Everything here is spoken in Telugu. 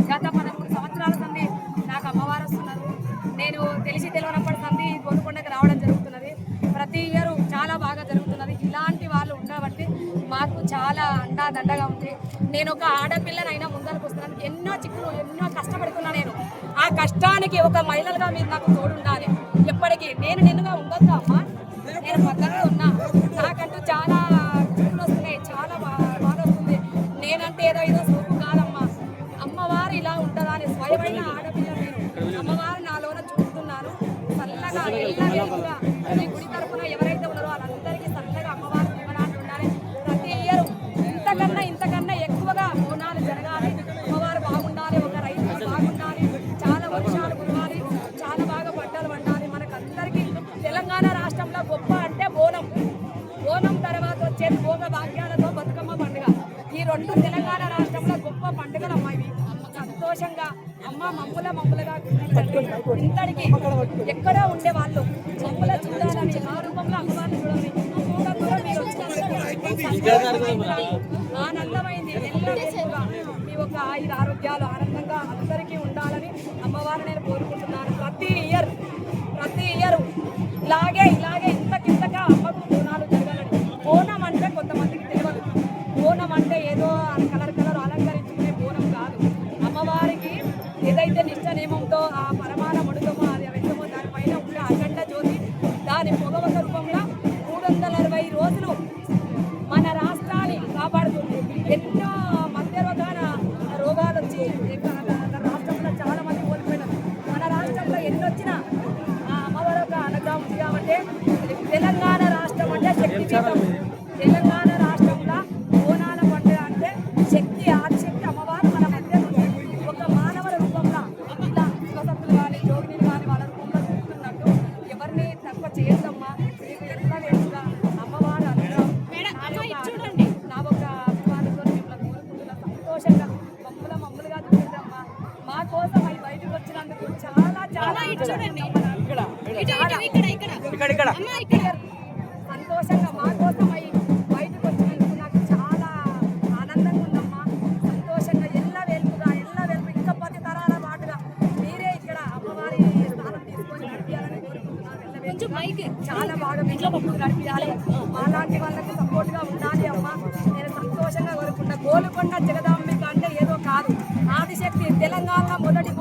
గత 13 సంవత్సరాల సంది నాకు అమ్మవారు వస్తున్నారు. నేను తెలిసి తెలియనప్పటి సంది గోల్కొండకి రావడం జరుగుతున్నది. ప్రతి ఇయర్ చాలా బాగా జరుగుతున్నది. ఇలాంటి వాళ్ళు ఉండబట్టి మాకు చాలా అండాదండగా ఉంది. నేను ఒక ఆడపిల్లనైనా ముందరకు వస్తున్నాను. ఎన్నో చిక్కులు ఎన్నో కష్టపడుతున్నా. నేను ఆ కష్టానికి ఒక మహిళలుగా మీరు నాకు తోడుండాలి. ఎప్పటికీ నేను నిన్నుగా ఉండొద్దా అమ్మా? నేను పక్కనే ఉన్నా. నాకంటూ చాలా చిక్కులు వస్తున్నాయి. చాలా బాధ వస్తుంది. నేనంటే ఏదో సోపు కాదమ్మా. అమ్మవారు ఇలా ఉంటుందా అని స్వయమైన ఆడపిల్ల నేను. అమ్మవారు నాలోన చూస్తున్నాను. చల్లగా ఎల్లవేళగా ఈ గుడి తరఫున ఎవరైతే ఉన్నారో వాళ్ళందరికీ చల్లగా అమ్మవారు జీవనాన్ని ఉండాలి. ప్రతి ఇయర్ ఇంతకన్నా ఎక్కువగా బోనాలు జరగాలి. అమ్మవారు బాగుండాలి. ఒక రైతు బాగుండాలి. చాలా వర్షాలు కురవాలి. చాలా బాగా పంటలు పండాలి. మనకందరికీ తెలంగాణ రాష్ట్రంలో గొప్ప అంటే బోనం తర్వాత వచ్చేది భోగ భాగ్యాలతో బతుకమ్మ పండుగ. ఈ రెండు తెలంగాణ రాష్ట్రంలో గొప్ప పండుగలు అమ్మాయి. సంతోషంగా అమ్మ మమ్ములుగా ఇంతటికి ఎక్కడో ఉండే వాళ్ళు మమ్ముల చూడాలని ఆ రూపంలో అమ్మవారిని చూడాలని ఆనందమైంది. ఎల్లవేళగా మీ ఒక ఆయుర ఆరోగ్యాలు ఆనందంగా అందరికీ ఉండాలని అమ్మవారిని నేను కోరుకుంటున్నాను. ప్రతి ఇయర్ ఇలాగే ఇంతకింతగా అమ్మకు బోనాలు జరగాలని. బోనం అంటే కొంతమందికి తెలియదు. బోనం అంటే ఏదో కలర్ అలంకరించుకునే బోనం కాదు. అమ్మవారికి ఏదైతే నిష్ట నియమంతో ఆ పరమాన మడుగమో అది వెంటమో దానిపైన ఉండే అఖండ జ్యోతి దాని పొగవక రూపంలో 360 రోజులు మన రాష్ట్రాన్ని కాపాడుతుంది. ఎన్నో మధ్యరోగాన రోగాలు వచ్చి రాష్ట్రంలో చాలా మంది కోల్పోయినారు. మన రాష్ట్రంలో ఎన్నొచ్చినా అమ్మవారు ఒక అనగా ఉంది కాబట్టి తెలంగాణ రాష్ట్రం అంటే శక్తి పీఠం. తెలంగాణ రాష్ట్రంలో బోనాల పండుగ అంటే శక్తి ఆదిశక్తి అమ్మవారు మన మధ్య ఒక మానవుల రూపంలో ఇలా శివసత్తులు కానీ జోగిని కానీ వాళ్ళ రూపంలో చూస్తున్నట్టు ఎవరిని తక్కువ చేయొద్దమ్మా. మీకు ఎట్లా తెలుసుగా అమ్మవారు అనుగ్రహం చూడండి. నా ఒక అభిమానంతో మిమ్మల్ని కోరుకుంటున్నా. సంతోషంగా మమ్ములుగా చూడండమ్మా. మా కోసం అవి బయటకు వచ్చినందుకు చాలా చూడండి సంతోషంగా మా కోసం అవి బయటకు వచ్చినందుకు నాకు చాలా ఆనందంగా ఉందమ్మా. సంతోషంగా ఎల్లవేల్పు ఇంకా 10 తరాల పాటుగా మీరే ఇక్కడ అమ్మవారి స్థానం తీసుకొని నడిపించాలని కోరుకుంటున్నాను. చాలా బాగా ఇంట్లో పప్పులు నడిపించాలి. అలాంటి వాళ్ళకి సపోర్ట్ గా ఉండాలి అమ్మ. నేను సంతోషంగా కోరుకుంటా. గోల్కొండ జగదాంబిక అంటే ఏదో కాదు. ఆదిశక్తి తెలంగాణ మొదటి